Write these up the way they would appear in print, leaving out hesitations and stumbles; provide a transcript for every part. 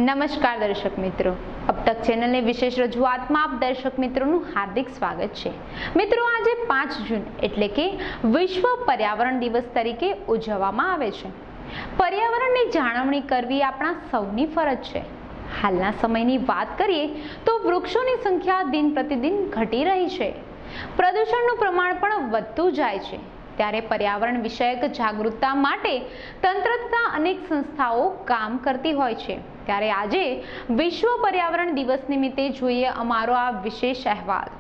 નમસ્કાર દર્શક મિત્રો, अब तक ચેનલની વિશેષ રજૂઆતમાં આપ દર્શક મિત્રોનું હાર્દિક સ્વાગત છે। મિત્રો, આજે 5 જૂન એટલે કે વિશ્વ પર્યાવરણ દિવસ તરીકે ઉજવવામાં આવે છે। પર્યાવરણની જાળવણી કરવી આપણા સૌની ફરજ છે। હાલના સમયની વાત કરીએ તો વૃક્ષોની સંખ્યા દિન પ્રતિદિન ઘટી રહી છે, પ્રદૂષણનું પ્રમાણ પણ વધતું જાય છે। ત્યારે પર્યાવરણ વિષયક જાગૃતતા માટે તંત્ર તથા અનેક સંસ્થાઓ કામ કરતી હોય છે। ત્યારે આજે વિશ્વ પર્યાવરણ દિવસ નિમિત્તે જોઈએ અમારો આ વિશેષ અહેવાલ।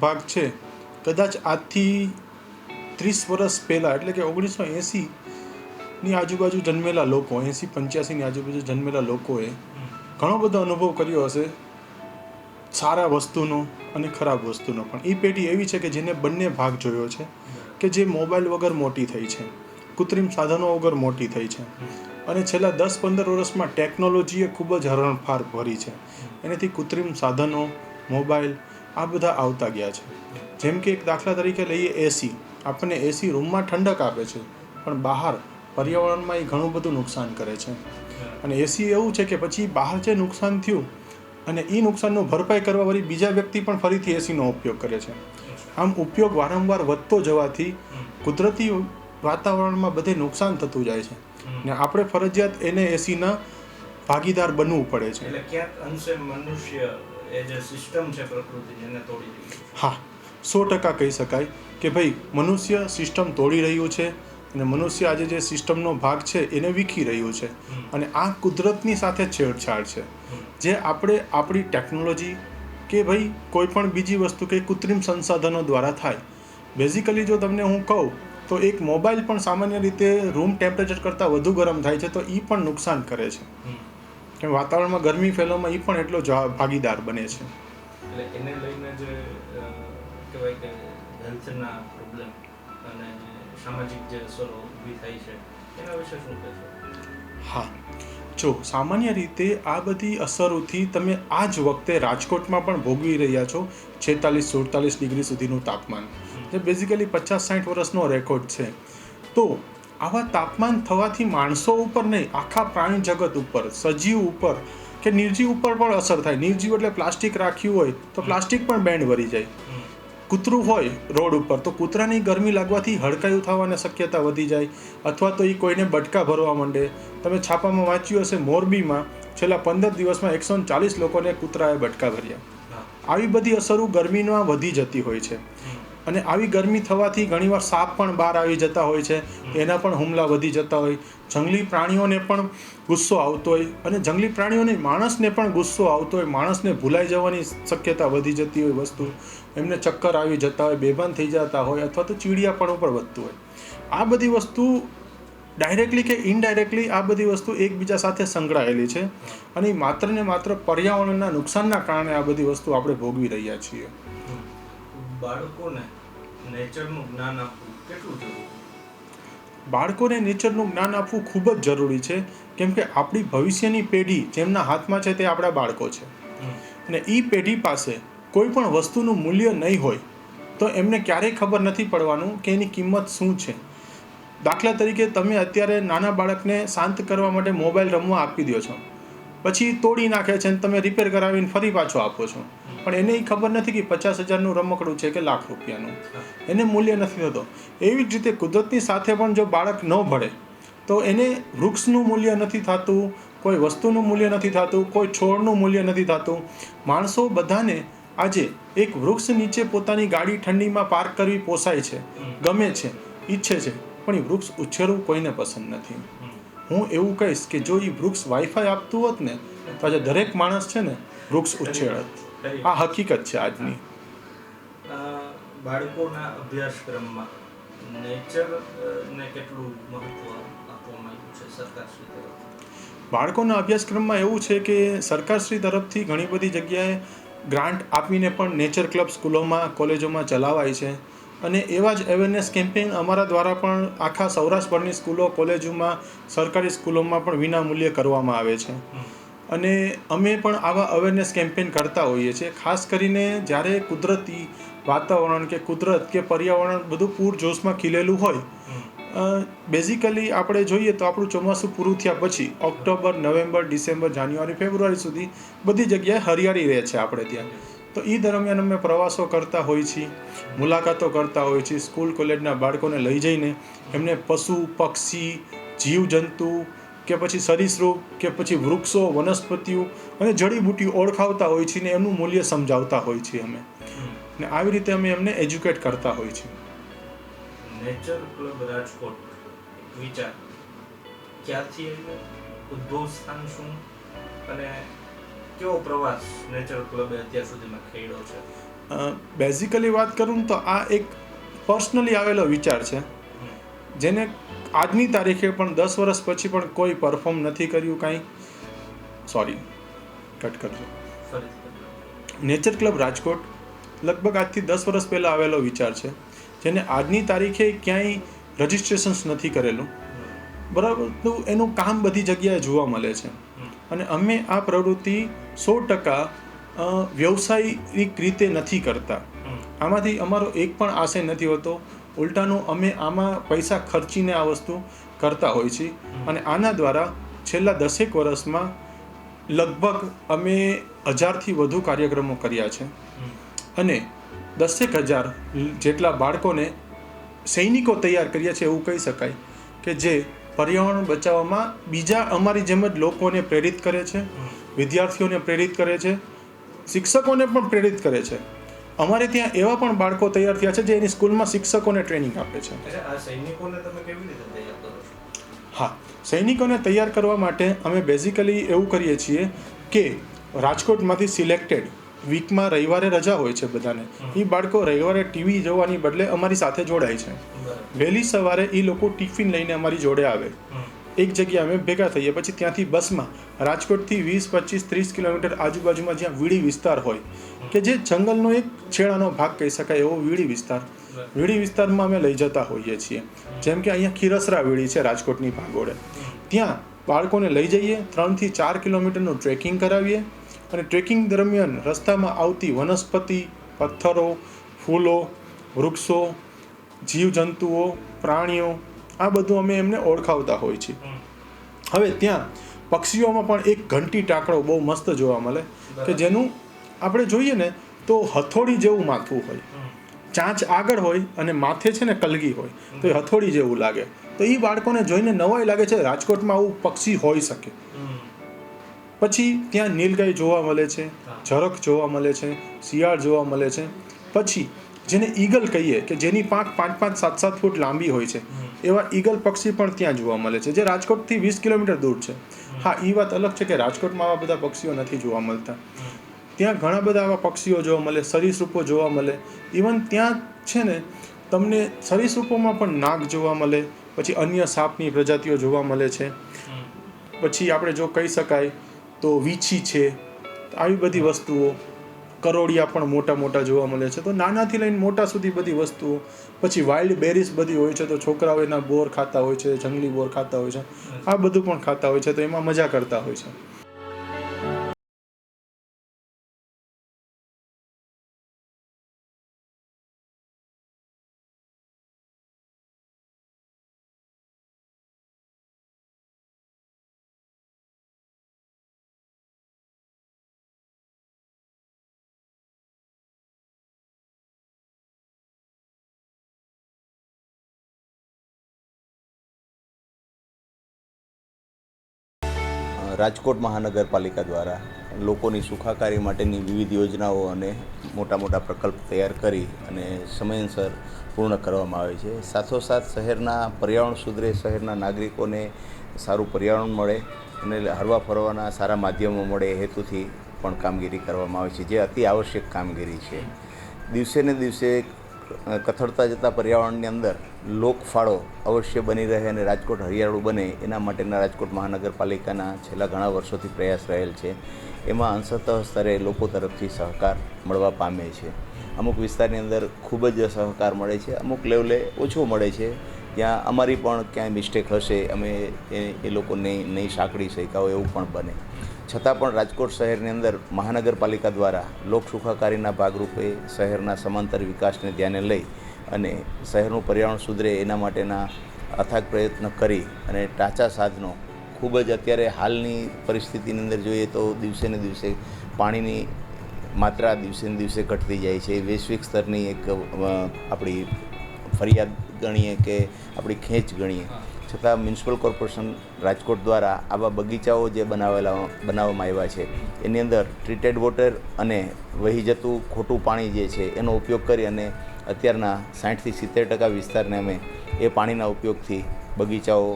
ભાગ છે કદાચ આજથી 30 વર્ષ પહેલાં એટલે કે 1980ની આજુબાજુ જન્મેલા લોકો, 80-85ની આજુબાજુ જન્મેલા લોકોએ ઘણો બધો અનુભવ કર્યો હશે, સારા વસ્તુનો અને ખરાબ વસ્તુનો પણ। એ પેઢી એવી છે કે જેને બંને ભાગ જોયો છે, કે જે મોબાઈલ વગર મોટી થઈ છે, કૃત્રિમ સાધનો વગર મોટી થઈ છે, અને છેલ્લા 10-15 વર્ષમાં ટેકનોલોજીએ ખૂબ જ હરણફાળ ભરી છે। એનાથી કૃત્રિમ સાધનો, મોબાઈલ આ બધા આવતા ગયા છે। જેમ કે એક દાખલા તરીકે લઈએ એસી, આપણને એસી રૂમમાં ઠંડક આપે છે, પણ બહાર પર્યાવરણમાં એ ઘણું બધું નુકસાન કરે છે। અને એસી એવું છે કે પછી બહાર જે નુકસાન થયું અને એ નુકસાનનું ભરપાઈ કરવા વાળી બીજા વ્યક્તિ પણ ફરીથી એસીનો ઉપયોગ કરે છે। આમ ઉપયોગ વારંવાર વધતો જવાથી કુદરતી વાતાવરણમાં બધે નુકસાન થતું જાય છે, ને આપણે ફરજિયાત એને એસીના ભાગીદાર બનવું પડે છે। એટલે ક્યાંક અંશે મનુષ્ય એ જે સિસ્ટમ છે પ્રકૃતિની એને તોડી રહ્યું છે। હા, 100% કહી શકાય કે ભાઈ મનુષ્ય સિસ્ટમ તોડી રહ્યું છે, અને મનુષ્ય આજે જે સિસ્ટમનો ભાગ છે એને વીખી રહ્યું છે, અને આ કુદરતની સાથે છેડછાડ છે। જે આપણે આપણી ટેકનોલોજી કે ભાઈ કોઈ પણ બીજી વસ્તુ કે કૃત્રિમ સંસાધનો દ્વારા થાય। બેઝિકલી જો તમને હું કહું તો એક મોબાઈલ પણ સામાન્ય રીતે રૂમ ટેમ્પરેચર કરતાં વધુ ગરમ થાય છે, તો એ પણ નુકસાન કરે છે, કે વાતાવરણમાં ગરમી ફેલાવવામાં એ પણ એટલો ભાગીદાર બને છે। એટલે એને લઈને જે કહેવાય કે હેલ્થના પ્રોબ્લેમ અને સામાજિક જે અસરો ઊભી થાય છે એના વિશે શું કહેશો? હા, જો સામાન્ય રીતે આ બધી અસરોથી તમે આ જ વખતે રાજકોટમાં પણ ભોગવી રહ્યા છો 46-47 ડિગ્રી સુધીનું તાપમાન, જે બેઝિકલી 50-60 વર્ષનો રેકોર્ડ છે। તો આવા તાપમાન થવાથી માણસો ઉપર નહીં, આખા પ્રાણી જગત ઉપર, સજીવ ઉપર કે નિર્જીવ ઉપર પણ અસર થાય। નિર્જીવ એટલે પ્લાસ્ટિક રાખ્યું હોય તો પ્લાસ્ટિક પણ બેન્ડ વળી જાય, કૂતરું હોય રોડ ઉપર તો કૂતરાની ગરમી લાગવાથી હડકાયું થવાની શક્યતા વધી જાય, અથવા તો એ કોઈને બટકા ભરવા માંડે। તમે છાપામાં વાંચ્યું હશે, મોરબીમાં છેલ્લા 15 દિવસમાં 140 લોકોને કૂતરાએ બટકા ભર્યા। આવી બધી અસરો ગરમીમાં વધી જતી હોય છે, અને આવી ગરમી થવાથી ઘણીવાર સાપ પણ બહાર આવી જતા હોય છે, એના પણ હુમલા વધી જતા હોય। જંગલી પ્રાણીઓને પણ ગુસ્સો આવતો હોય, અને જંગલી પ્રાણીઓને માણસને પણ ગુસ્સો આવતો હોય, માણસને ભૂલાઈ જવાની શક્યતા વધી જતી હોય વસ્તુ, એમને ચક્કર આવી જતા હોય, બેભાન થઈ જતા હોય, અથવા તો ચીડિયાપણું પણ વધતું હોય। આ બધી વસ્તુ ડાયરેક્ટલી કે ઇનડાયરેક્ટલી આ બધી વસ્તુ એકબીજા સાથે સંકળાયેલી છે, અને માત્ર ને માત્ર પર્યાવરણના નુકસાનના કારણે આ બધી વસ્તુ આપણે ભોગવી રહ્યા છીએ। બાળકોને નેચરનું જ્ઞાન આપવું કેટલું જરૂરી? બાળકોને નેચરનું જ્ઞાન આપવું ખૂબ જ જરૂરી છે, કેમ કે આપણી ભવિષ્યની પેઢી જેમના હાથમાં છે તે આપણા બાળકો છે. અને એ પેઢી પાસે કોઈ પણ વસ્તુનું મૂલ્ય નહીં હોય તો એમને ક્યારેય ખબર નથી પડવાનું કે એની કિંમત શું છે. દાખલા તરીકે તમે અત્યારે નાના બાળકને શાંત કરવા માટે મોબાઈલ રમવા આપી દો છો, પછી તોડી નાખે છે અને તમે રિપેર કરાવીને ફરી પાછો આપો છો, પણ એને ખબર નથી કે 50,000નું રમકડું છે કે લાખ રૂપિયાનું, એને મૂલ્ય નથી થતો. એવી જ રીતે કુદરતની સાથે પણ જો બાળક ન ભળે તો એને વૃક્ષનું મૂલ્ય નથી થતું, કોઈ વસ્તુનું મૂલ્ય નથી થતું, કોઈ છોડનું મૂલ્ય નથી થતું. માણસો બધાને આજે એક વૃક્ષ નીચે પોતાની ગાડી ઠંડીમાં પાર્ક કરવી પોસાય છે, ગમે છે, ઈચ્છે છે, પણ એ વૃક્ષ ઉછેરવું કોઈને પસંદ નથી. હું એવું કહીશ કે જો એ વૃક્ષ વાઈફાઈ આપતું હોત ને તો આજે દરેક માણસ છે ને વૃક્ષ ઉછેરત. આ હકીકત છે આજની. બાળકોના અભ્યાસક્રમમાં નેચરને કેટલું મહત્વ આપવામાં આવ્યું છે સરકારશ્રી તરફથી? બાળકોના અભ્યાસક્રમમાં એવું છે કે સરકારશ્રી તરફથી ઘણી બધી જગ્યાએ ગ્રાન્ટ આપીને પણ નેચર ક્લબ સ્કૂલોમાં કોલેજોમાં ચલાવાય છે. અને એવા જ અવેરનેસ કેમ્પેઇન અમારા દ્વારા પણ આખા સૌરાષ્ટ્રભરની સ્કૂલો કોલેજોમાં સરકારી સ્કૂલોમાં પણ વિનામૂલ્યે કરવામાં આવે છે. અને અમે પણ આવા અવેરનેસ કેમ્પેઇન કરતા હોઈએ છીએ. ખાસ કરીને જ્યારે કુદરતી વાતાવરણ કે કુદરત કે પર્યાવરણ બધું પૂરજોશમાં ખીલેલું હોય, બેઝિકલી આપણે જોઈએ તો આપણું ચોમાસું પૂરું થયા પછી ઓક્ટોબર, નવેમ્બર, ડિસેમ્બર, જાન્યુઆરી, ફેબ્રુઆરી સુધી બધી જગ્યાએ હરિયાળી રહે છે આપણે ત્યાં. તો એ દરમિયાન અમે પ્રવાસો કરતા હોઈએ છીએ, મુલાકાતો કરતા હોઈએ છીએ. સ્કૂલ કોલેજના બાળકોને લઈ જઈને એમને પશુ, પક્ષી, જીવજંતુ કે પછી સરીસૃપ કે પછી વૃક્ષો, વનસ્પતિઓ અને જડીબુટ્ટીઓ ઓળખાવતા હોઈએ છીએ ને એમનું મૂલ્ય સમજાવતા હોઈએ છીએ અમે. ને આવી રીતે અમે એમને એજ્યુકેટ કરતા હોઈએ છીએ. નેચર ક્લબ રાજકોટ વિચાર ક્યાંથી આવ્યો, ઉદ્ભવ સ્થાન શું, અને કેવો પ્રવાસ નેચર ક્લબે અત્યાર સુધીમાં ખેડ્યો છે? બેઝિકલી વાત કરું તો આ એક પર્સનલી આવેલો વિચાર છે, જેને આજની તારીખે પણ 10 વર્ષ પછી પણ કોઈ પરફોર્મ નથી કર્યું કાંઈ. સોરી, કટ કરજો. નેચર ક્લબ રાજકોટ લગભગ આજથી 10 વર્ષ પહેલાં આવેલો વિચાર છે, જેને આજની તારીખે ક્યાંય રજિસ્ટ્રેશન્સ નથી કરેલું, બરાબર. તો એનું કામ બધી જગ્યાએ જોવા મળે છે. અને અમે આ પ્રવૃત્તિ 100% વ્યવસાયિક રીતે નથી કરતા. આમાંથી અમારો એક પણ આશય નથી હોતો. ઉલટાનું અમે આમાં પૈસા ખર્ચીને આ વસ્તુ કરતા હોઈએ છીએ. અને આના દ્વારા છેલ્લા 10 વર્ષમાં લગભગ અમે 1000થી વધુ કાર્યક્રમો કર્યા છે. અને 10,000 જેટલા બાળકોને સૈનિકો તૈયાર કર્યા છે એવું કહી શકાય, કે જે પર્યાવરણ બચાવવામાં બીજા અમારી જેમ જ લોકોને પ્રેરિત કરે છે, વિદ્યાર્થીઓને પ્રેરિત કરે છે, શિક્ષકોને પણ પ્રેરિત કરે છે. અમારે ત્યાં એવા પણ બાળકો તૈયાર થયા છે જે એની સ્કૂલમાં શિક્ષકોને ટ્રેનિંગ આપે છે. આ સૈનિકોને તમે કેવી રીતે તૈયાર કરો છો? હા, સૈનિકોને તૈયાર કરવા માટે અમે બેઝિકલી એવું કરીએ છીએ કે રાજકોટમાંથી સિલેક્ટેડ, વીકમાં રવિવારે રજા હોય છે બધાને, એ બાળકો રવિવારે ટીવી જોવાની બદલે અમારી સાથે જોડાય છે. વહેલી સવારે એ લોકો ટિફિન લઈને અમારી જોડે આવે, એક જગ્યાએ અમે ભેગા થઈએ, પછી ત્યાંથી બસમાં રાજકોટથી 20, 25, 30 કિલોમીટર આજુબાજુમાં જ્યાં વીડી વિસ્તાર હોય, કે જે જંગલનો એક છેડાનો ભાગ કહી શકાય એવો વીડી વિસ્તાર, વીડી વિસ્તારમાં અમે લઈ જતા હોઈએ છીએ. જેમ કે અહીંયા ખીરસરા વીડી છે રાજકોટની ભાગોળે, ત્યાં બાળકોને લઈ જઈએ, 3 થી 4 કિલોમીટરનું ટ્રેકિંગ કરાવીએ. અને ટ્રેકિંગ દરમિયાન રસ્તામાં આવતી વનસ્પતિ, પથ્થરો, ફૂલો, વૃક્ષો, જીવજંતુઓ, પ્રાણીઓ, આ બધું અમે એમને ઓળખાવતા હોઈએ છીએ. હવે ત્યાં પક્ષીઓમાં પણ એક ઘંટી ટાકડો બહુ મસ્ત જોવા મળે, કે જેનું આપણે જોઈએ ને તો હથોડી જેવું માથું હોય, ચાંચ આગળ હોય અને માથે છે ને કલગી હોય, તો એ હથોડી જેવું લાગે. તો એ બાળકોને જોઈને નવાઈ લાગે છે, રાજકોટમાં આવું પક્ષી હોઈ શકે. પછી ત્યાં નીલગાય જોવા મળે છે, ઝરખ જોવા મળે છે, શિયાળ જોવા મળે છે. પછી જેને ઈગલ કહીએ, કે જેની પાંખ 5-5, 7-7 ફૂટ લાંબી હોય છે, એવા ઈગલ પક્ષી પણ ત્યાં જોવા મળે છે, જે રાજકોટથી 20 કિલોમીટર દૂર છે. હા, એ વાત અલગ છે કે રાજકોટમાં આવા બધા પક્ષીઓ નથી જોવા મળતા. ત્યાં ઘણા બધા આવા પક્ષીઓ જોવા મળે, સરીસૃપો જોવા મળે. ઇવન ત્યાં છે ને તમને સરીસૃપોમાં પણ નાગ જોવા મળે, પછી અન્ય સાપની પ્રજાતિઓ જોવા મળે છે. પછી આપણે જો કહી શકાય તો વીછી છે, આવી બધી વસ્તુઓ. કરોડિયા પણ મોટા મોટા જોવા મળે છે. તો નાનાથી લઈને મોટા સુધી બધી વસ્તુઓ. પછી વાઇલ્ડ બેરીઝ બધી હોય છે, તો છોકરાઓ એના બોર ખાતા હોય છે, જંગલી બોર ખાતા હોય છે, આ બધું પણ ખાતા હોય છે, તો એમાં મજા કરતા હોય છે. રાજકોટ મહાનગરપાલિકા દ્વારા લોકોની સુખાકારી માટેની વિવિધ યોજનાઓ અને મોટા મોટા પ્રકલ્પ તૈયાર કરી અને સમયાંતર પૂર્ણ કરવામાં આવે છે. સાથોસાથ શહેરના પર્યાવરણ સુધરે, શહેરના નાગરિકોને સારું પર્યાવરણ મળે અને હરવા ફરવાના સારા માધ્યમો મળે એ હેતુથી પણ કામગીરી કરવામાં આવે છે, જે અતિ આવશ્યક કામગીરી છે. દિવસે ને દિવસે કથળતા જતા પર્યાવરણની અંદર લોકફાળો અવશ્ય બની રહે અને રાજકોટ હરિયાળું બને એના માટેના રાજકોટ મહાનગરપાલિકાના છેલ્લા ઘણા વર્ષોથી પ્રયાસ રહેલ છે. એમાં અંશતઃ સ્તરે લોકો તરફથી સહકાર મળવા પામે છે. અમુક વિસ્તારની અંદર ખૂબ જ સહકાર મળે છે, અમુક લેવલે ઓછો મળે છે. ત્યાં અમારી પણ ક્યાંય મિસ્ટેક હશે, અમે એ લોકોને નહીં સાંકળી શક્યા હોય એવું પણ બને. છતાં પણ રાજકોટ શહેરની અંદર મહાનગરપાલિકા દ્વારા લોક સુખાકારીના ભાગરૂપે શહેરના સમાંતર વિકાસને ધ્યાને લઈ અને શહેરનું પર્યાવરણ સુધરે એના માટેના અથાગ પ્રયત્ન કરી અને ટાંચા સાધનો ખૂબ જ અત્યારે હાલની પરિસ્થિતિની અંદર જોઈએ તો દિવસે ને દિવસે પાણીની માત્રા દિવસે ને દિવસે ઘટતી જાય છે. વૈશ્વિક સ્તરની એક આપણી ફરિયાદ ગણીએ કે આપણી ખેંચ ગણીએ, છતાં મ્યુનિસિપલ કોર્પોરેશન રાજકોટ દ્વારા આવા બગીચાઓ જે બનાવવામાં આવ્યા છે એની અંદર ટ્રીટેડ વોટર અને વહી જતું ખોટું પાણી જે છે એનો ઉપયોગ કરી અને અત્યારના 60થી 70% વિસ્તારને અમે એ પાણીના ઉપયોગથી બગીચાઓ,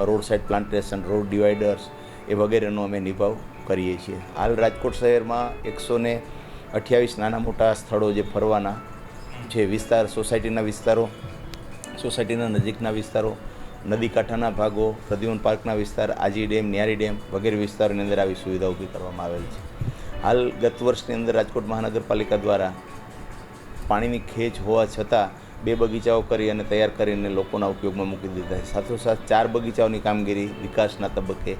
રોડ સાઇડ પ્લાન્ટેશન, રોડ ડિવાઈડર્સ એ વગેરેનો અમે નિભાવ કરીએ છીએ. હાલ રાજકોટ શહેરમાં 128 નાના મોટા સ્થળો જે ફરવાના છે, વિસ્તાર, સોસાયટીના વિસ્તારો, સોસાયટીના નજીકના વિસ્તારો, નદી કાંઠાના ભાગો, પ્રદ્યુમન પાર્કના વિસ્તાર, આજી ડેમ, ન્યારી ડેમ વગેરે વિસ્તારોની અંદર આવી સુવિધા ઊભી કરવામાં આવેલ છે. હાલ ગત વર્ષની અંદર રાજકોટ મહાનગરપાલિકા દ્વારા પાણીની ખેંચ હોવા છતાં 2 બગીચાઓ કરી અને તૈયાર કરીને લોકોના ઉપયોગમાં મૂકી દીધા છે. સાથોસાથ 4 બગીચાઓની કામગીરી વિકાસના તબક્કે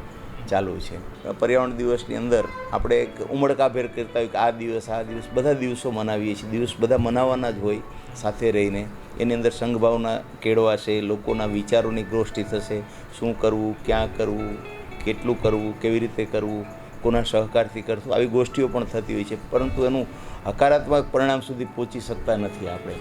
ચાલુ છે. પર્યાવરણ દિવસની અંદર આપણે એક ઉમળકાભેર કરતા હોય કે આ દિવસ બધા દિવસો મનાવીએ છીએ. દિવસ બધા મનાવવાના જ હોય સાથે રહીને. એની અંદર સંઘભાવના કેળવાશે, લોકોના વિચારોની ગોષ્ઠી થશે, શું કરવું, ક્યાં કરવું, કેટલું કરવું, કેવી રીતે કરવું, કોના સહકારથી કરશું, આવી ગોષ્ઠીઓ પણ થતી હોય છે. પરંતુ એનું હકારાત્મક પરિણામ સુધી પહોંચી શકતા નથી આપણે.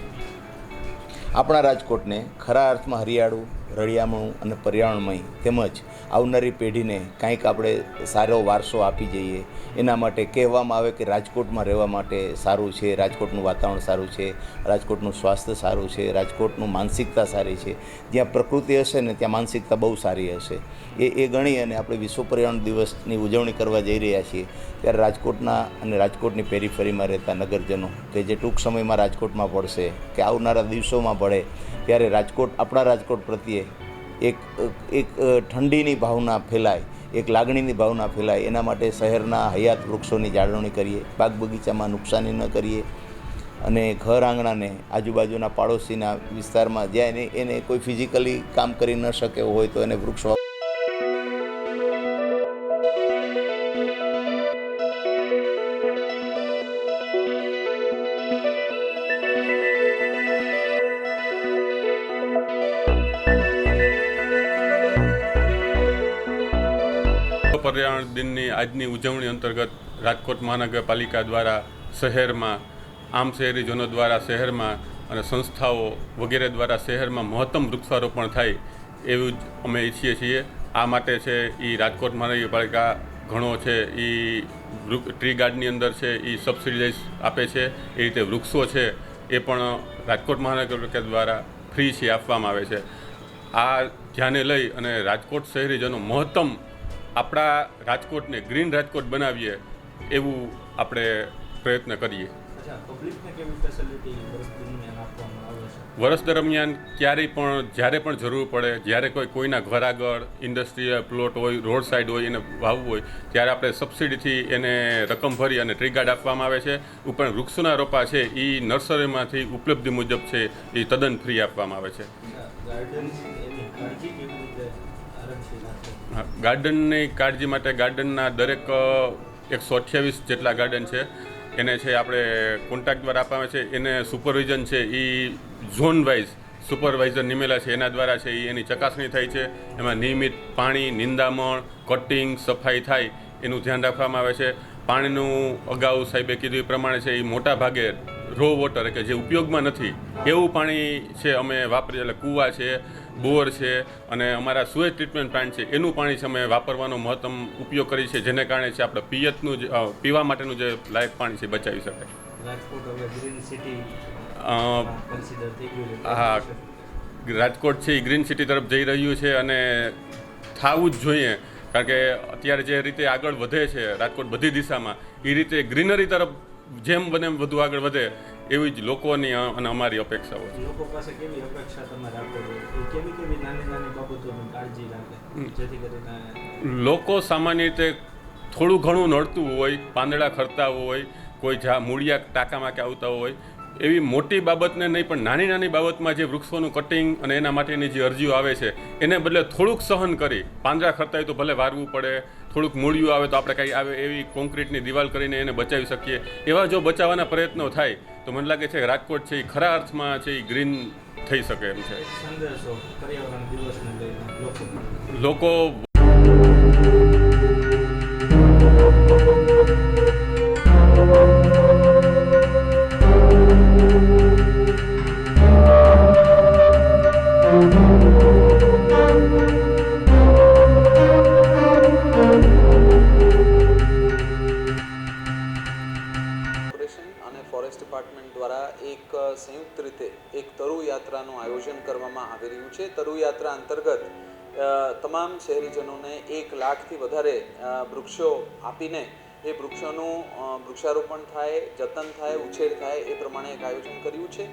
આપણા રાજકોટને ખરા અર્થમાં હરિયાળું, રળિયામણું અને પર્યાવરણમય તેમજ આવનારી પેઢીને કાંઈક આપણે સારો વારસો આપી જઈએ એના માટે કહેવામાં આવે કે રાજકોટમાં રહેવા માટે સારું છે, રાજકોટનું વાતાવરણ સારું છે, રાજકોટનું સ્વાસ્થ્ય સારું છે, રાજકોટનું માનસિકતા સારી છે. જ્યાં પ્રકૃતિ હશે ને ત્યાં માનસિકતા બહુ સારી હશે. એ ગણી અને આપણે વિશ્વ પર્યાવરણ દિવસની ઉજવણી કરવા જઈ રહ્યા છીએ ત્યારે રાજકોટના અને રાજકોટની પેરીફેરીમાં રહેતા નગરજનો કે જે ટૂંક સમયમાં રાજકોટમાં પડશે કે આવનારા દિવસોમાં પડે ત્યારે રાજકોટ, આપણા રાજકોટ પ્રત્યે એક ઠંડીની ભાવના ફેલાય, એક લાગણીની ભાવના ફેલાય એના માટે શહેરના હયાત વૃક્ષોની જાળવણી કરીએ, બાગ બગીચામાં નુકસાની ન કરીએ અને ઘર આંગણાને આજુબાજુના પાડોશીના વિસ્તારમાં જ્યાં એને કોઈ ફિઝિકલી કામ કરી ન શકે હોય તો એને વૃક્ષ પર્યાવરણ દિનની આજની ઉજવણી અંતર્ગત રાજકોટ મહાનગરપાલિકા દ્વારા શહેરમાં, આમ શહેરીજનો દ્વારા શહેરમાં અને સંસ્થાઓ વગેરે દ્વારા શહેરમાં મહત્તમ વૃક્ષારોપણ થાય એવું જ અમે ઈચ્છીએ છીએ. આ માટે છે એ રાજકોટ મહાનગરપાલિકા ઘણો છે એ ટ્રી ગાર્ડની અંદર છે એ સબસિડાઇઝ આપે છે. એ રીતે વૃક્ષો છે એ પણ રાજકોટ મહાનગરપાલિકા દ્વારા ફ્રી છે આપવામાં આવે છે. આ ધ્યાને લઈ અને રાજકોટ શહેરીજનો મહત્તમ આપણા રાજકોટને ગ્રીન રાજકોટ બનાવીએ એવું આપણે પ્રયત્ન કરીએ. અચ્છા, પબ્લિકને કેવી ફેસિલિટી વર્ષ દરમિયાન આપવામાં આવે છે? વર્ષ દરમિયાન ક્યારેય પણ જ્યારે પણ જરૂર પડે, જ્યારે કોઈના ઘર આગળ ઇન્ડસ્ટ્રીયલ પ્લોટ હોય, રોડ સાઈડ હોય, એને વાવવું હોય ત્યારે આપણે સબસિડીથી એને રકમ ભરી અને ટ્રી ગાર્ડ આપવામાં આવે છે. ઉપર વૃક્ષોના રોપા છે એ નર્સરીમાંથી ઉપલબ્ધિ મુજબ છે એ તદ્દન ફ્રી આપવામાં આવે છે. ગાર્ડન એની કાળજી કેવી રીતે આરક્ષી રાખે? હા, ગાર્ડનની કાળજી માટે ગાર્ડનના દરેક 128 જેટલા ગાર્ડન છે એને છે આપણે કોન્ટ્રાક્ટ દ્વારા આપવામાં છે. એને સુપરવિઝન છે એ ઝોન વાઇઝ સુપરવાઇઝર નિમેલા છે, એના દ્વારા છે એની ચકાસણી થાય છે. એમાં નિયમિત પાણી, નિંદામણ, કટિંગ, સફાઈ થાય એનું ધ્યાન રાખવામાં આવે છે. પાણીનું અગાઉ સાહેબે કીધું એ પ્રમાણે છે એ મોટા ભાગે રો વોટર કે જે ઉપયોગમાં નથી એવું પાણી છે અમે વાપરીએ, એટલે કૂવા છે, બોર છે અને અમારા સુએજ ટ્રીટમેન્ટ પ્લાન્ટ છે એનું પાણી છે અમે વાપરવાનો મહત્તમ ઉપયોગ કરીએ છીએ, જેને કારણે છે આપણે પિયતનું પીવા માટેનું જે લાયક પાણી છે બચાવી શકાય. રાજકોટ હવે ગ્રીન સિટી કન્સિડર થઈ ગયું છે. હા, રાજકોટ છે એ ગ્રીન સિટી તરફ જઈ રહ્યું છે અને થવું જ જોઈએ, કારણ કે અત્યારે જે રીતે આગળ વધે છે રાજકોટ બધી દિશામાં, એ રીતે ગ્રીનરી તરફ જેમ બને એમ વધુ આગળ વધે એવી જ લોકોની અને અમારી અપેક્ષાઓ છે. લોકો પાસે કેવી અપેક્ષા તમે રાખો છો? એ કેવી નાની નાની બાબતોની કાળજી રાખે જેથી કરીને લોકો સામાન્ય રીતે થોડું ઘણું નડતું હોય, પાંદડા ખરતા હોય, કોઈ મૂળિયા ટાંકામાં કે આવતા હોય, એવી મોટી બાબતને નહીં પણ નાની નાની બાબતમાં જે વૃક્ષોનું કટિંગ અને એના માટેની જે અરજીઓ આવે છે એને બદલે થોડુંક સહન કરી, પાંદડા ખરતા હોય તો ભલે વારવું પડે, થોડુંક મૂળિયું આવે તો આપણે કંઈ આવે એવી કોન્ક્રીટની દિવાલ કરીને એને બચાવી શકીએ. એવા જો બચાવવાના પ્રયત્નો થાય તો મને લાગે છે કે રાજકોટ છે એ ખરા અર્થમાં છે એ ગ્રીન થઈ શકે એમ છે. સંદેશો પર્યાવરણ દિવસને લઈને લોકો ફોરેસ્ટ ડિપાર્ટમેન્ટ દ્વારા એક સંયુક્ત રીતે એક તરુ યાત્રાનું આયોજન કરવામાં આવી રહ્યું છે. તરુ યાત્રા અંતર્ગત તમામ શહેરીજનોને 1 લાખથી વધારે વૃક્ષો આપીને એ વૃક્ષોનું વૃક્ષારોપણ થાય, જતન થાય, ઉછેર થાય એ પ્રમાણે એક આયોજન કર્યું છે.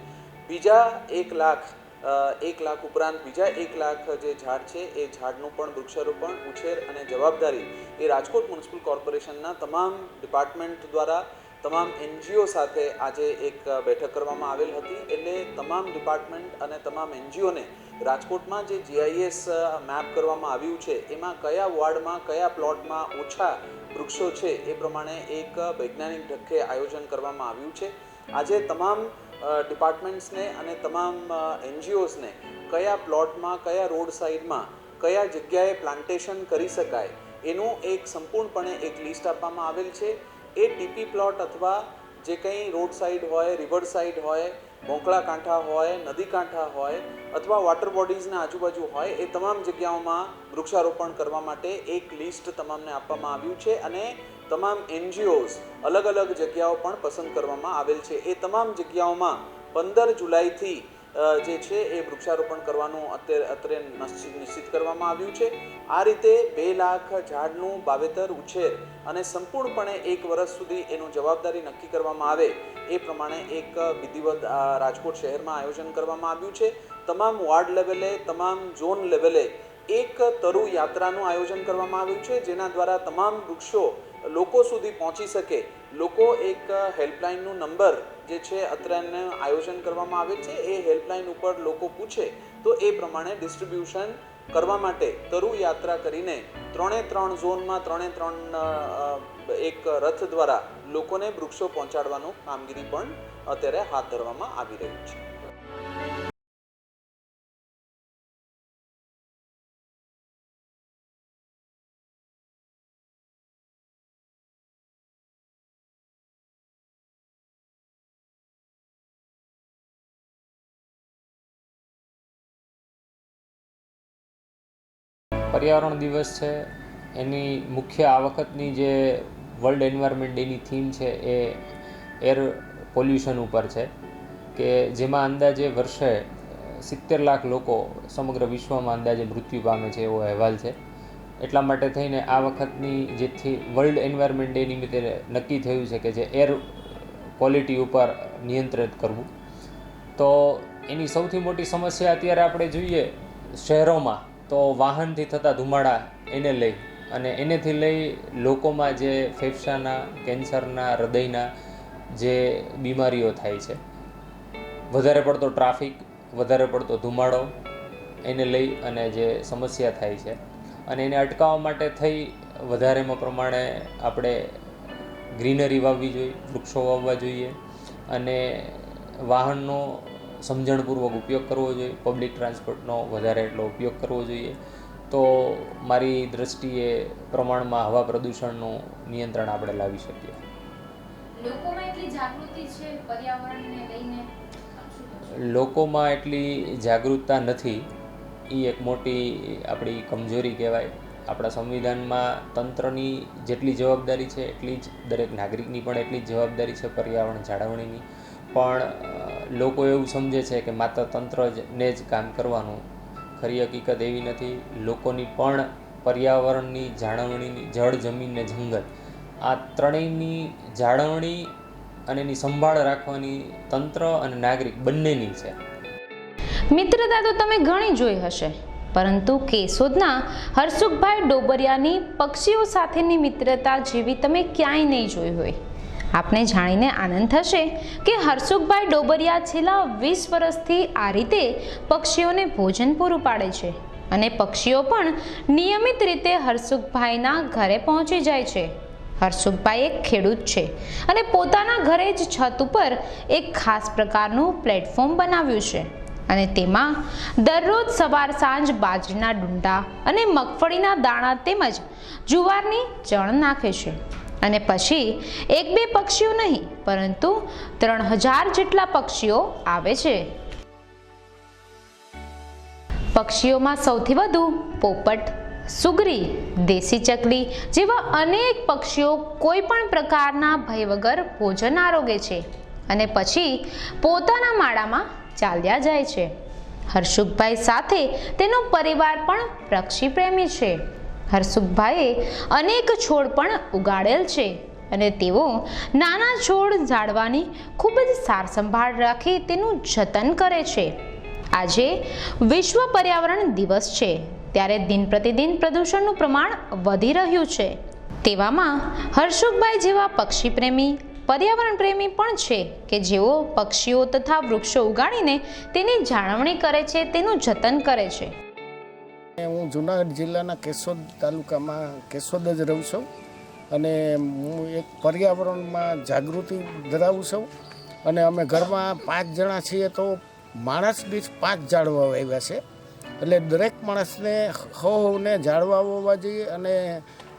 બીજા 1 લાખ ઉપરાંત બીજા 1 લાખ જે ઝાડ છે એ ઝાડનું પણ વૃક્ષારોપણ, ઉછેર અને જવાબદારી એ રાજકોટ મ્યુનિસિપલ કોર્પોરેશનના તમામ ડિપાર્ટમેન્ટ દ્વારા તમામ NGO સાથે આજે એક બેઠક કરવામાં આવેલ હતી. એટલે તમામ ડિપાર્ટમેન્ટ અને તમામ NGOને રાજકોટમાં જે GIS મેપ કરવામાં આવ્યું છે એમાં કયા વોર્ડમાં કયા પ્લોટમાં ઓછા વૃક્ષો છે એ પ્રમાણે એક વૈજ્ઞાનિક ઢબે આયોજન કરવામાં આવ્યું છે. આજે તમામ ડિપાર્ટમેન્ટ્સને અને તમામ NGOsને કયા પ્લોટમાં, કયા રોડ સાઈડમાં, કયા જગ્યાએ પ્લાન્ટેશન કરી શકાય એનું એક સંપૂર્ણપણે એક લિસ્ટ આપવામાં આવેલ છે. એ ટીપી પ્લોટ અથવા જે કંઈ રોડ સાઈડ હોય, રિવર સાઈડ હોય, મોકળા કાંઠા હોય, નદી કાંઠા હોય અથવા વોટર બોડીઝના આજુબાજુ હોય એ તમામ જગ્યાઓમાં વૃક્ષારોપણ કરવા માટે એક લિસ્ટ તમામને આપવામાં આવ્યું છે અને તમામ NGOs અલગ અલગ જગ્યાઓ પણ પસંદ કરવામાં આવેલ છે. એ તમામ જગ્યાઓમાં 15 જુલાઈથી જે છે એ વૃક્ષારોપણ કરવાનું અત્યારે નિશ્ચિત કરવામાં આવ્યું છે. આ રીતે 2 લાખ ઝાડનું વાવેતર, ઉછેર અને સંપૂર્ણપણે 1 વર્ષ સુધી એનું જવાબદારી નક્કી કરવામાં આવે એ પ્રમાણે એક વિધિવત રાજકોટ શહેરમાં આયોજન કરવામાં આવ્યું છે. તમામ વોર્ડ લેવલે, તમામ ઝોન લેવલે એક તરુ યાત્રાનું આયોજન કરવામાં આવ્યું છે, જેના દ્વારા તમામ વૃક્ષો લોકો સુધી પહોંચી શકે. લોકો એક હેલ્પલાઇનનું નંબર જે છે અત્યારે આયોજન કરવામાં આવે છે, એ હેલ્પલાઇન ઉપર લોકો પૂછે તો એ પ્રમાણે ડિસ્ટ્રીબ્યુશન કરવા માટે તરુ યાત્રા કરીને 3 ઝોનમાં 3 એક રથ દ્વારા લોકોને વૃક્ષો પહોંચાડવાનું કામગીરી પણ અત્યારે હાથ ધરવામાં આવી રહ્યું છે. પર્યાવરણ દિવસ છે એની મુખ્ય આ વખતની જે વર્લ્ડ એન્વાયરમેન્ટ ડેની થીમ છે એ એર પોલ્યુશન ઉપર છે, કે જેમાં અંદાજે વર્ષે 70 લાખ લોકો સમગ્ર વિશ્વમાં અંદાજે મૃત્યુ પામે છે એવો અહેવાલ છે. એટલા માટે થઈને આ વખતની જેથી વર્લ્ડ એન્વાયરમેન્ટ ડે નિમિત્તે નક્કી થયું છે કે જે એર ક્વોલિટી ઉપર નિયંત્રિત કરવું. તો એની સૌથી મોટી સમસ્યા અત્યારે આપણે જોઈએ શહેરોમાં તો વાહનથી થતા ધુમાડા એને લઈ અને એનેથી લઈ લોકોમાં જે ફેફસાના, કેન્સરના, હૃદયના જે બીમારીઓ થાય છે, વધારે પડતો ટ્રાફિક, વધારે પડતો ધુમાડો એને લઈ અને જે સમસ્યા થાય છે, અને એને અટકાવવા માટે થઈ વધારેમાં પ્રમાણે આપણે ગ્રીનરી વાવવી જોઈએ, વૃક્ષો વાવવા જોઈએ અને વાહનનો સમજણપૂર્વક ઉપયોગ કરવો જોઈએ, પબ્લિક ટ્રાન્સપોર્ટનો વધારે એટલો ઉપયોગ કરવો જોઈએ. તો મારી દ્રષ્ટિએ પ્રમાણમાં હવા પ્રદૂષણનું નિયંત્રણ આપણે લાવી શકીએ. લોકોમાં એટલી જાગૃતિ છે પર્યાવરણને લઈને? લોકોમાં એટલી જાગૃતતા નથી, એ એક મોટી આપણી કમજોરી કહેવાય. આપણા સંવિધાનમાં તંત્રની જેટલી જવાબદારી છે એટલી જ દરેક નાગરિકની પણ એટલી જ જવાબદારી છે પર્યાવરણ જાળવણીની. પણ લોકો એવું સમજે છે કે માત્ર તંત્રને જ કામ કરવાનું. ખરી હકીકત એવી નથી. લોકોની પણ પર્યાવરણની જાળવણીની, જળ, જમીન ને જંગલ, આ ત્રણેયની જાળવણી અને એની સંભાળ રાખવાની તંત્ર અને નાગરિક બંનેની છે. મિત્રતા તો તમે ઘણી જોઈ હશે, પરંતુ કેશોદના હરસુખભાઈ ડોબરિયાની પક્ષીઓ સાથેની મિત્રતા જેવી તમે ક્યાંય નહીં જોઈ હોય. આપને જાણીને આનંદ થશે કે હરસુખભાઈ ડોબરિયા છેલ્લા 20 વર્ષથી આ રીતે પક્ષીઓને ભોજન પૂરું પાડે છે અને પક્ષીઓ પણ નિયમિત રીતે હરસુખભાઈના ઘરે પહોંચી જાય છે. હરસુખભાઈ એક ખેડૂત છે અને પોતાના ઘરે જ છત ઉપર એક ખાસ પ્રકારનું પ્લેટફોર્મ બનાવ્યું છે અને તેમાં દરરોજ સવાર સાંજ બાજરીના ડુંડા અને મગફળીના દાણા તેમજ જુવારની ચણ નાખે છે અને પછી 1-2 પક્ષીઓ નહીં પરંતુ 3000 જેટલા પક્ષીઓ આવે છે. પક્ષીઓમાં સૌથી વધુ પોપટ, સુગરી, દેશી ચકલી જેવા અનેક પક્ષીઓ કોઈ પણ પ્રકારના ભય વગર ભોજન આરોગે છે અને પછી પોતાના માળામાં ચાલ્યા જાય છે. હરસુખભાઈ સાથે તેનો પરિવાર પણ પક્ષી પ્રેમી છે. હરસુખભાઈએ અનેક છોડ પણ ઉગાડેલ છે અને તેઓ નાના છોડ ઝાડવાની ખૂબ જ સાર સંભાળ રાખી તેનું જતન કરે છે. આજે વિશ્વ પર્યાવરણ દિવસ છે ત્યારે દિન પ્રતિદિન પ્રદૂષણનું પ્રમાણ વધી રહ્યું છે. તેવામાં હરસુખભાઈ જેવા પક્ષી પ્રેમી, પર્યાવરણ પ્રેમી પણ છે કે જેઓ પક્ષીઓ તથા વૃક્ષો ઉગાડીને તેની જાળવણી કરે છે, તેનું જતન કરે છે. હું જુનાગઢ જિલ્લાના કેશોદ તાલુકામાં કેશોદ જ રહું છું અને હું એક પર્યાવરણમાં જાગૃતિ ધરાવું છું અને અમે ઘરમાં 5 જણા છીએ તો માણસ દીઠ 5 ઝાડવા વાવ્યા છે. એટલે દરેક માણસને હોને ઝાડવા વાવવા જોઈએ અને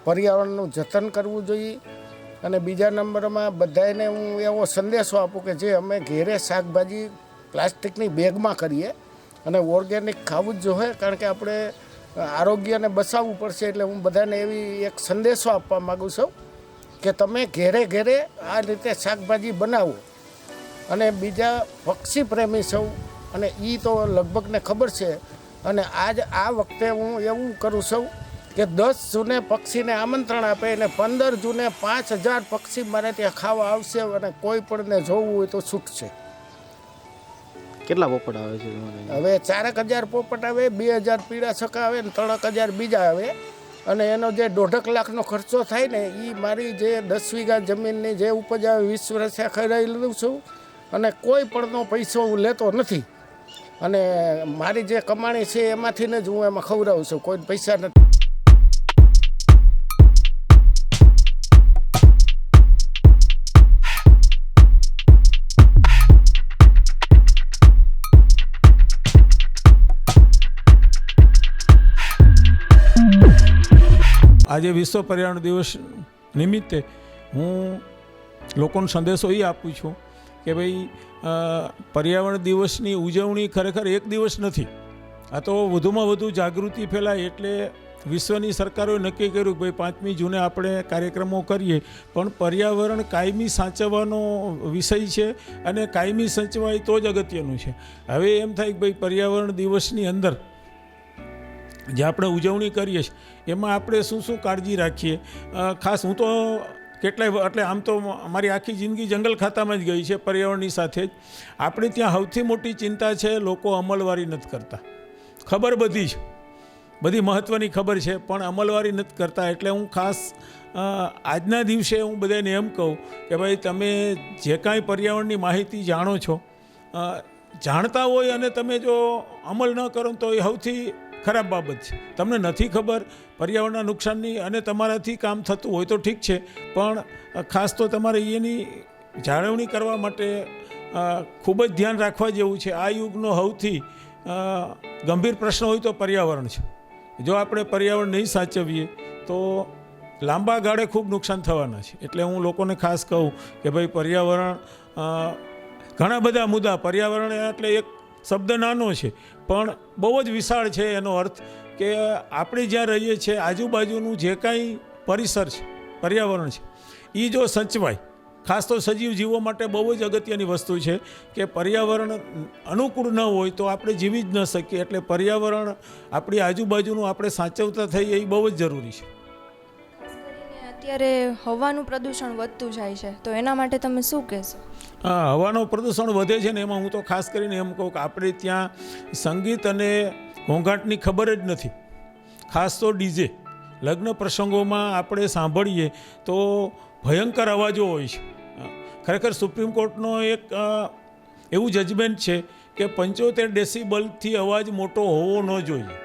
પર્યાવરણનું જતન કરવું જોઈએ. અને બીજા નંબરમાં બધાને હું એવો સંદેશો આપું કે જે અમે ઘેરે શાકભાજી પ્લાસ્ટિકની બેગમાં કરીએ અને ઓર્ગેનિક ખાવું જ જોઈએ, કારણ કે આપણે આરોગ્યને બચાવવું પડશે. એટલે હું બધાને એવી એક સંદેશો આપવા માગું છું કે તમે ઘેરે ઘેરે આ રીતે શાકભાજી બનાવો. અને બીજા પક્ષી પ્રેમી સૌ, અને એ તો લગભગને ખબર છે. અને આ વખતે હું એવું કરું છું કે 10 જૂને પક્ષીને આમંત્રણ આપે અને 15 જૂને 5000 પક્ષી મારે ત્યાં ખાવા આવશે અને કોઈ પણને જોવું હોય તો છૂટ છે. કેટલા પોપટ આવે છે? હવે 4000 પોપટ આવે, 2000 પીળા છકા આવે ને 3000 બીજા આવે. અને એનો જે 1.5 લાખનો ખર્ચો થાય ને એ મારી જે 10 વીઘા જમીનની જે ઉપજ આવે 20 વર્ષે ખરાઈ લઉં છું અને કોઈ પણનો પૈસો હું લેતો નથી. અને મારી જે કમાણી છે એમાંથી જ હું એમાં ખવડાવું છું, કોઈ પૈસા નથી. આજે વિશ્વ પર્યાવરણ દિવસ નિમિત્તે હું લોકોનો સંદેશો એ આપું છું કે ભાઈ પર્યાવરણ દિવસની ઉજવણી ખરેખર એક દિવસ નથી. આ તો વધુમાં વધુ જાગૃતિ ફેલાય એટલે વિશ્વની સરકારોએ નક્કી કર્યું કે ભાઈ 5મી જૂને આપણે કાર્યક્રમો કરીએ, પણ પર્યાવરણ કાયમી સાચવવાનો વિષય છે અને કાયમી સચવાય તો જ અગત્યનું છે. હવે એમ થાય કે ભાઈ પર્યાવરણ દિવસની અંદર જે આપણે ઉજવણી કરીએ છીએ એમાં આપણે શું શું કાળજી રાખીએ. ખાસ હું તો કેટલાય એટલે આમ તો અમારી આખી જિંદગી જંગલ ખાતામાં જ ગઈ છે પર્યાવરણની સાથે જ. આપણે ત્યાં સૌથી મોટી ચિંતા છે લોકો અમલવારી નથી કરતા. ખબર બધી છે, બધી મહત્ત્વની ખબર છે, પણ અમલવારી નથી કરતા. એટલે હું ખાસ આજના દિવસે હું બધાને એમ કહું કે ભાઈ તમે જે કાંઈ પર્યાવરણની માહિતી જાણો છો, જાણતા હોય અને તમે જો અમલ ન કરો તો એ સૌથી ખરાબ બાબત છે. તમને નથી ખબર પર્યાવરણના નુકસાનની અને તમારાથી કામ થતું હોય તો ઠીક છે, પણ ખાસ તો તમારે એની જાળવણી કરવા માટે ખૂબ જ ધ્યાન રાખવા જેવું છે. આ યુગનો સૌથી ગંભીર પ્રશ્ન હોય તો પર્યાવરણ છે. જો આપણે પર્યાવરણ નહીં સાચવીએ તો લાંબા ગાળે ખૂબ નુકસાન થવાના છે. એટલે હું લોકોને ખાસ કહું કે ભાઈ પર્યાવરણ, ઘણા બધા મુદ્દા, પર્યાવરણ એટલે એક શબ્દ નાનો છે પણ બહુ જ વિશાળ છે. એનો અર્થ કે આપણે જ્યાં રહીએ છીએ આજુબાજુનું જે કાંઈ પરિસર છે, પર્યાવરણ છે, એ જો સચવાય, ખાસ તો સજીવ જીવો માટે બહુ જ અગત્યની વસ્તુ છે કે પર્યાવરણ અનુકૂળ ન હોય તો આપણે જીવી જ ન શકીએ. એટલે પર્યાવરણ આપણી આજુબાજુનું આપણે સાચવતા થઈએ એ બહુ જ જરૂરી છે. અત્યારે હવાનું પ્રદૂષણ વધતું જાય છે, તો એના માટે તમે શું કહેશો? હા, હવાનું પ્રદૂષણ વધે છે ને એમાં હું તો ખાસ કરીને એમ કહું કે આપણે ત્યાં સંગીત અને ઘોંઘાટની ખબર જ નથી. ખાસ તો ડીજે લગ્ન પ્રસંગોમાં આપણે સાંભળીએ તો ભયંકર અવાજો હોય છે. ખરેખર સુપ્રીમ કોર્ટનો એક એવું જજમેન્ટ છે કે 75 ડેસિબલથી અવાજ મોટો હોવો ન જોઈએ.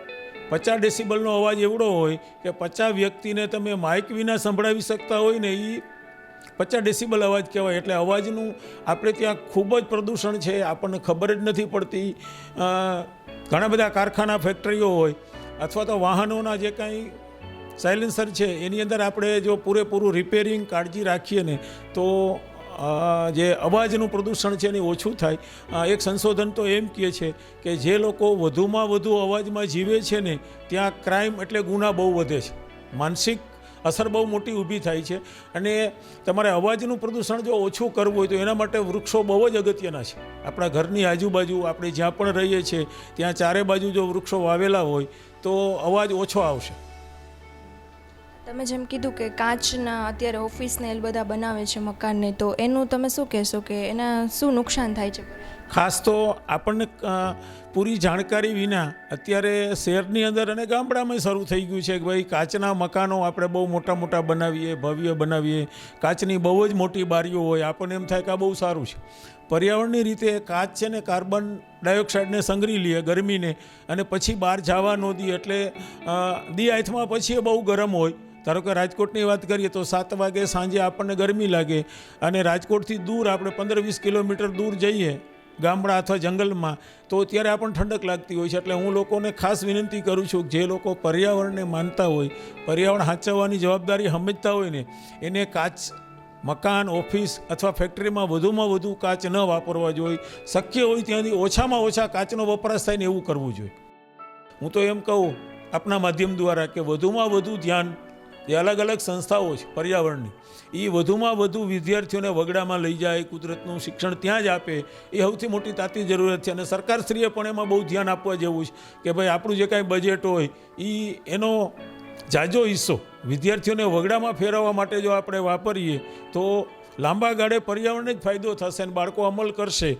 50 ડેસિબલનો અવાજ એવડો હોય કે 50 વ્યક્તિને તમે માઇક વિના સંભળાવી શકતા હોય ને, એ 50 ડેસિબલ અવાજ કહેવાય. એટલે અવાજનું આપણે ત્યાં ખૂબ જ પ્રદૂષણ છે, આપણને ખબર જ નથી પડતી. ઘણા બધા કારખાના, ફેક્ટરીઓ હોય અથવા તો વાહનોના જે કાંઈ સાયલેન્સર છે એની અંદર આપણે જો પૂરેપૂરું રિપેરિંગ, કાળજી રાખીએ ને તો જે અવાજનું પ્રદૂષણ છે એની ઓછું થાય. એક સંશોધન તો એમ કહે છે કે જે લોકો વધુમાં વધુ અવાજમાં જીવે છે ને ત્યાં ક્રાઇમ એટલે ગુના બહુ વધે છે, માનસિક અસર બહુ મોટી ઊભી થાય છે. અને તમારે અવાજનું પ્રદૂષણ જો ઓછું કરવું હોય તો એના માટે વૃક્ષો બહુ જ અગત્યના છે. આપણા ઘરની આજુબાજુ આપણે જ્યાં પણ રહીએ છીએ ત્યાં ચારે બાજુ જો વૃક્ષો વાવેલા હોય તો અવાજ ઓછો આવશે. તમે જેમ કીધું કે કાચના અત્યારે ઓફિસને એ બધા બનાવે છે મકાનને, તો એનું તમે શું કહેશો કે એના શું નુકસાન થાય છે? ખાસ તો આપણને પૂરી જાણકારી વિના અત્યારે શહેરની અંદર અને ગામડામાં શરૂ થઈ ગયું છે કે ભાઈ કાચના મકાનો આપણે બહુ મોટા મોટા બનાવીએ, ભવ્ય બનાવીએ, કાચની બહુ જ મોટી બારીઓ હોય. આપણને એમ થાય કે આ બહુ સારું છે. પર્યાવરણની રીતે કાચ છે ને કાર્બન ડાયોક્સાઇડને સંગ્રહી લે, ગરમીને, અને પછી બહાર જવા ન દે. એટલે દી હાથમાં પછી એ બહુ ગરમ હોય. ધારો કે રાજકોટની વાત કરીએ તો 7 વાગે સાંજે આપણને ગરમી લાગે અને રાજકોટથી દૂર આપણે 15-20 કિલોમીટર દૂર જઈએ ગામડા અથવા જંગલમાં તો ત્યારે આપણને ઠંડક લાગતી હોય છે. એટલે હું લોકોને ખાસ વિનંતી કરું છું કે જે લોકો પર્યાવરણને માનતા હોય, પર્યાવરણ સાચવવાની જવાબદારી સમજતા હોય ને, એને કાચ, મકાન, ઓફિસ અથવા ફેક્ટરીમાં વધુમાં વધુ કાચ ન વાપરવા જોઈએ. શક્ય હોય ત્યાંથી ઓછામાં ઓછા કાચનો વપરાશ થાય ને એવું કરવું જોઈએ. હું તો એમ કહું આપના માધ્યમ દ્વારા કે વધુમાં વધુ ધ્યાન જે અલગ અલગ સંસ્થાઓ છે પર્યાવરણની, એ વધુમાં વધુ વિદ્યાર્થીઓને વગડામાં લઈ જાય, કુદરતનું શિક્ષણ ત્યાં જ આપે, એ સૌથી મોટી તાતી જરૂરત છે. અને સરકારશ્રીએ પણ એમાં બહુ ધ્યાન આપવા જેવું છે કે ભાઈ આપણું જે કાંઈ બજેટ હોય એનો જાજો હિસ્સો વિદ્યાર્થીઓને વગડામાં ફેરવવા માટે જો આપણે વાપરીએ તો લાંબા ગાળે પર્યાવરણને જ ફાયદો થશે અને બાળકો અમલ કરશે.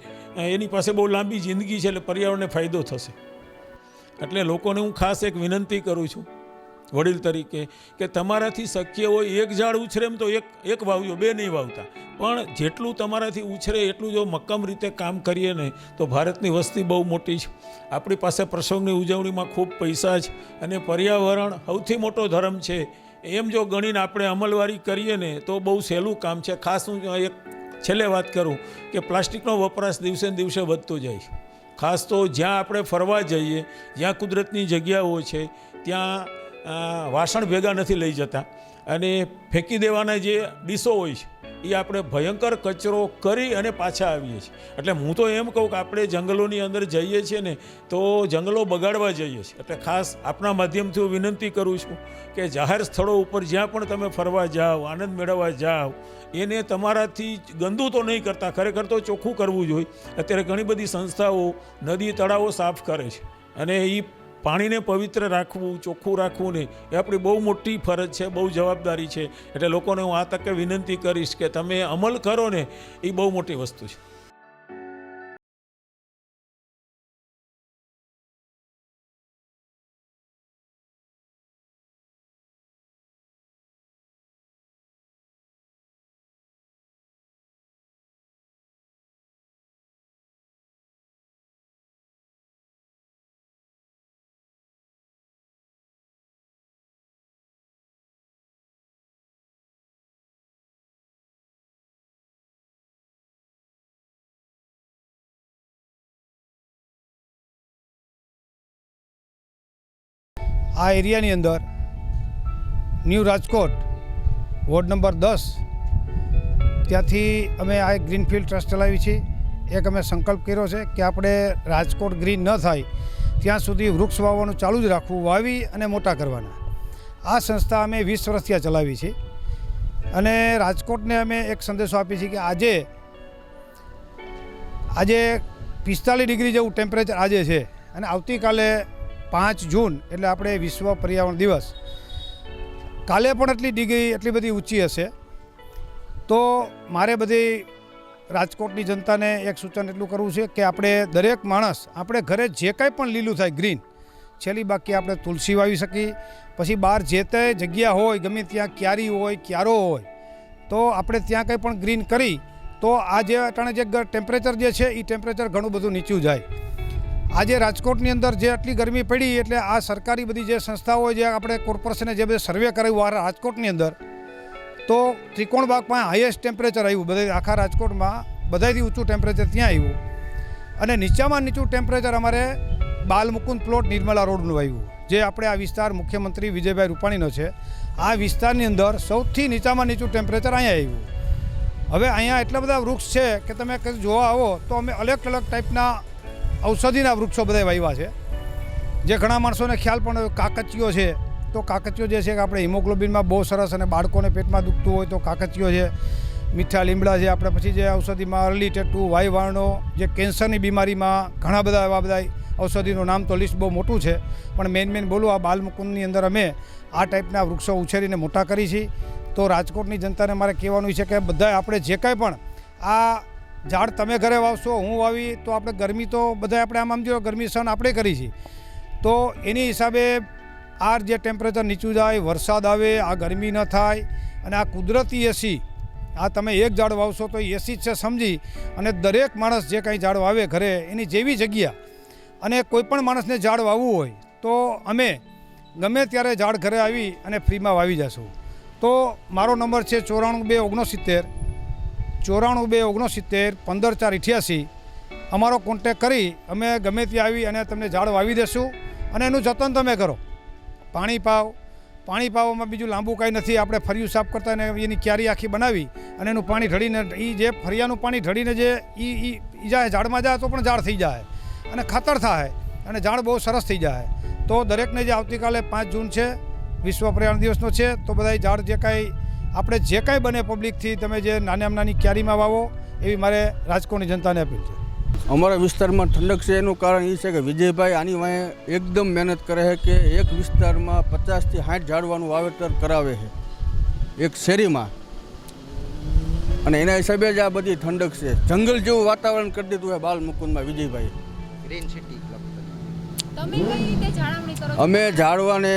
એની પાસે બહુ લાંબી જિંદગી છે એટલે પર્યાવરણને ફાયદો થશે. એટલે લોકોને હું ખાસ એક વિનંતી કરું છું વડીલ તરીકે કે તમારાથી શક્ય હોય એક ઝાડ ઉછરે એમ તો એક વાવજો, 2 નહીં વાવતા, પણ જેટલું તમારાથી ઉછરે એટલું જો મક્કમ રીતે કામ કરીએ ને તો ભારતની વસ્તી બહુ મોટી છે. આપણી પાસે પ્રસંગની ઉજવણીમાં ખૂબ પૈસા છે અને પર્યાવરણ સૌથી મોટો ધર્મ છે. એમ જો ગણીને આપણે અમલવારી કરીએ ને તો બહુ સહેલું કામ છે. ખાસ હું એક છેલ્લે વાત કરું કે પ્લાસ્ટિકનો વપરાશ દિવસે ને દિવસે વધતો જાય છે. ખાસ તો જ્યાં આપણે ફરવા જઈએ, જ્યાં કુદરતની જગ્યાઓ છે ત્યાં વાસણ ભેગા નથી લઈ જતા અને ફેંકી દેવાના જે ડીશો હોય છે એ આપણે ભયંકર કચરો કરી અને પાછા આવીએ છીએ. એટલે હું તો એમ કહું કે આપણે જંગલોની અંદર જઈએ છીએ ને તો જંગલો બગાડવા જઈએ છીએ. એટલે ખાસ આપના માધ્યમથી હું વિનંતી કરું છું કે જાહેર સ્થળો ઉપર જ્યાં પણ તમે ફરવા જાઓ, આનંદ મેળવવા જાઓ, એને તમારાથી ગંદુ તો નહીં કરતા, ખરેખર તો ચોખ્ખું કરવું જોઈએ. અત્યારે ઘણી બધી સંસ્થાઓ નદી તળાવો સાફ કરે છે અને એ પાણીને પવિત્ર રાખવું, ચોખ્ખું રાખવું ને એ આપણી બહુ મોટી ફરજ છે, બહુ જવાબદારી છે. એટલે લોકોને હું આ તકે વિનંતી કરીશ કે તમે અમલ કરો ને એ બહુ મોટી વસ્તુ છે. આ એરિયાની અંદર ન્યૂ રાજકોટ વોર્ડ નંબર 10 ત્યાંથી અમે આ એક ગ્રીનફિલ્ડ ટ્રસ્ટ ચલાવી છે. એક અમે સંકલ્પ કર્યો છે કે આપણે રાજકોટ ગ્રીન ન થાય ત્યાં સુધી વૃક્ષ વાવવાનું ચાલુ જ રાખવું, વાવી અને મોટા કરવાના. આ સંસ્થા અમે 20 વર્ષથી આ ચલાવી છે અને રાજકોટને અમે એક સંદેશો આપીએ છીએ કે આજે 45 ડિગ્રી જેવું ટેમ્પરેચર આજે છે અને આવતીકાલે 5 જૂન એટલે આપણે વિશ્વ પર્યાવરણ દિવસ, કાલે પણ એટલી બધી ઊંચી હશે. તો મારે બધી રાજકોટની જનતાને એક સૂચન એટલું કરવું છે કે આપણે દરેક માણસ આપણે ઘરે જે કાંઈ પણ લીલું થાય ગ્રીન, છેલ્લી બાકી આપણે તુલસી વાવી શકીએ. પછી બહાર જે તે જગ્યા હોય, ગમે ત્યાં ક્યારી હોય, ક્યારો હોય, તો આપણે ત્યાં કંઈ પણ ગ્રીન કરી તો આ જે અટાણે જે ટેમ્પરેચર જે છે એ ટેમ્પરેચર ઘણું બધું નીચું જાય. આજે રાજકોટની અંદર જે આટલી ગરમી પડી એટલે આ સરકારી બધી જે સંસ્થાઓ જે આપણે કોર્પોરેશને જે બધે સર્વે કરાવ્યું આ રાજકોટની અંદર, તો ત્રિકોણબાગમાં હાઈએસ્ટ ટેમ્પરેચર આવ્યું બધા આખા રાજકોટમાં, બધાથી ઊંચું ટેમ્પરેચર ત્યાં આવ્યું. અને નીચામાં નીચું ટેમ્પરેચર અમારે બાલમુકુંદ પ્લોટ નિર્મલા રોડનું આવ્યું, જે આપણે આ વિસ્તાર મુખ્યમંત્રી વિજયભાઈ રૂપાણીનો છે. આ વિસ્તારની અંદર સૌથી નીચામાં નીચું ટેમ્પરેચર અહીંયા આવ્યું. હવે અહીંયા એટલા બધા વૃક્ષ છે કે તમે જોવા આવો તો અમે અલગ અલગ ટાઈપના ઔષધિના વૃક્ષો બધા વાવ્યા છે, જે ઘણા માણસોને ખ્યાલ પણ હોય. કાકચીઓ છે, તો કાકચીઓ જે છે કે આપણે હિમોગ્લોબિનમાં બહુ સરસ, અને બાળકોને પેટમાં દુખતું હોય તો કાકચીઓ છે. મીઠા લીમડા છે આપણે. પછી જે ઔષધિમાં અરલી ટેટુ, વાયવારણો, જે કેન્સરની બીમારીમાં ઘણા બધા એવા બધા ઔષધિનું નામ તો લિસ્ટ બહુ મોટું છે, પણ મેન બોલું આ બાલમુકુંદની અંદર અમે આ ટાઈપના વૃક્ષો ઉછેરીને મોટા કરી છીએ. તો રાજકોટની જનતાને મારે કહેવાનું છે કે બધા આપણે જે કાંઈ પણ આ ઝાડ તમે ઘરે વાવશો, હું વાવી, તો આપણે ગરમી તો બધા આપણે આમ જો ગરમી સહન આપણે કરી છીએ. તો એની હિસાબે આ જે ટેમ્પરેચર નીચું જાય, વરસાદ આવે, આ ગરમી ન થાય, અને આ કુદરતી એસી, આ તમે એક ઝાડ વાવશો તો એસી જ છે સમજી અને દરેક માણસ જે કાંઈ ઝાડ વાવે ઘરે એની જેવી જગ્યા, અને કોઈ પણ માણસને ઝાડ વાવવું હોય તો અમે ગમે ત્યારે ઝાડ ઘરે આવી અને ફ્રીમાં વાવી જશું. તો મારો નંબર છે 94 269 15 અમારો કોન્ટેક કરી અમે ગમે ત્યાં આવી અને તમને ઝાડ વાવી દેશું. અને એનું જતન તમે કરો, પાણી પાવામાં બીજું લાંબુ કાંઈ નથી. આપણે ફરિયું સાફ કરતા ને એની ક્યારી આખી બનાવી અને એનું પાણી ઢળીને, એ જે ફરિયાનું પાણી ઢળીને જે એ જાય ઝાડમાં જાય તો પણ ઝાડ થઈ જાય અને ખાતર થાય અને ઝાડ બહુ સરસ થઈ જાય. તો દરેકને જે આવતીકાલે 5 જૂન છે, વિશ્વ પર્યાવરણ દિવસનો છે, તો બધા ઝાડ જે કાંઈ આપણે જે કાંઈ બને પબ્લિકથી તમે જે નાની ક્યારીમાં વાવો, એવી મારે રાજકોટની જનતાને અપીલ છે. અમારા વિસ્તારમાં ઠંડક છે એનું કારણ એ છે કે વિજયભાઈ આની વાંહે એકદમ મહેનત કરે છે કે એક વિસ્તારમાં 50 થી 60 ઝાડવાનું વાવેતર કરાવે છે એક શેરીમાં, અને એના હિસાબે જ આ બધી ઠંડક છે. જંગલ જેવું વાતાવરણ કરી દીધું છે બાલમુકુંદમાં વિજયભાઈ. ગ્રીન સિટી ક્લબ તમે કઈ રીતે જાળવણી કરો છો? અમે ઝાડવાને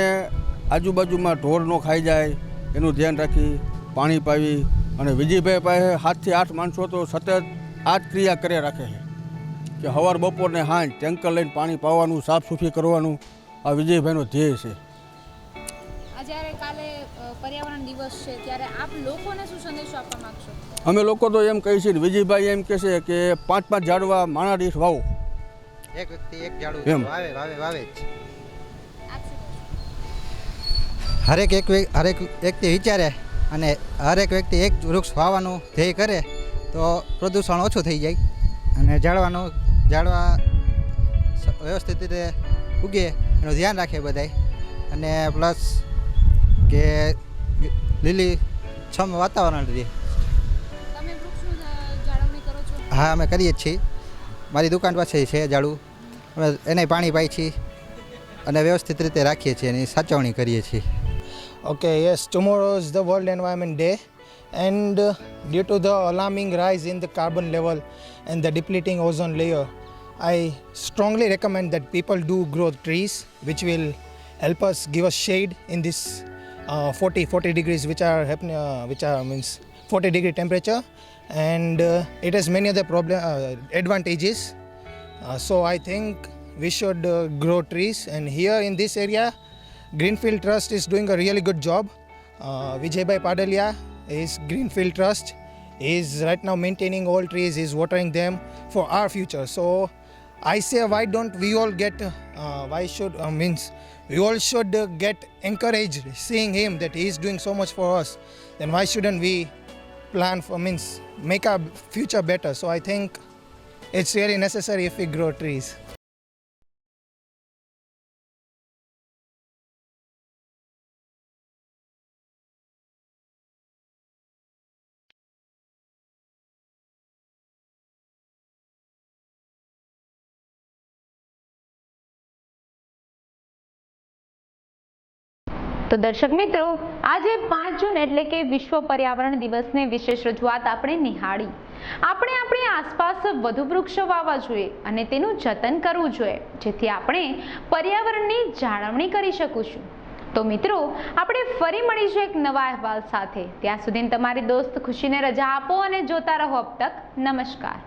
આજુબાજુમાં ઢોર ન ખાઈ જાય એનું ધ્યાન રાખી, પાણી પાવી, અને વિજયભાઈ પાસે 7 થી 8 માણસો તો સતત આ જ ક્રિયા કરે રાખે છે કે સવાર બપોરને સાંજ ટેન્કર લઈને પાણી પાવાનું, સાફ સફાઈ કરવાનું. આ વિજયભાઈનો ધ્યેય છે. જ્યારે કાલે પર્યાવરણ દિવસ છે ત્યારે આપ લોકોને શું સંદેશો આપવા માંગશો? અમે લોકો તો એમ કહીએ છીએ, વિજયભાઈ એમ કહે છે કે 5-5 ઝાડવા માણા દીઠ વાવો. એક વ્યક્તિ એક ઝાડવું વાવે જ. હરેક વ્યક્તિ વિચારે અને હરેક વ્યક્તિ એક વૃક્ષ વાવવાનું ધ્યેય કરે તો પ્રદૂષણ ઓછું થઈ જાય અને ઝાડવા વ્યવસ્થિત રીતે ઉગે એનું ધ્યાન રાખે બધાય. અને પ્લસ કે લીલી છમ વાતાવરણ રહે. તમે વૃક્ષનું જાળવણી કરો છો? હા, અમે કરીએ જ છીએ. મારી દુકાન પાસે છે ઝાડું, અમે એને પાણી પાઈ છીએ અને વ્યવસ્થિત રીતે રાખીએ છીએ અને સાચવણી કરીએ છીએ. Okay, yes, tomorrow is the World Environment Day, and due to the alarming rise in the carbon level and the depleting ozone layer, I strongly recommend that people do grow trees, which will help us give us shade in this 40 degrees, which are happening, means 40-degree temperature, and it has many other advantages. So I think we should grow trees, and here in this area, Greenfield Trust is doing a really good job. Vijay Padalia is Greenfield Trust. He is right now maintaining all trees, he is watering them for our future. So I say, why don't we all get, we all should get encouraged seeing him that he is doing so much for us. Then why shouldn't we plan for, make our future better? So I think it's really necessary if we grow trees. તો દર્શક મિત્રો, આજે 5 જૂન એટલે કે વિશ્વ પર્યાવરણ દિવસની વિશેષ રજૂઆત આપણે નિહાળી. આપણે આપણી આસપાસ વધુ વૃક્ષો વાવવા જોઈએ અને તેનું જતન કરવું જોઈએ, જેથી આપણે પર્યાવરણની જાળવણી કરી શકીશું. તો મિત્રો, આપણે ફરી મળીશું એક નવા અહેવાલ સાથે. ત્યાં સુધી તમારી દોસ્ત ખુશીને રજા આપો અને જોતા રહો અબ તક. નમસ્કાર.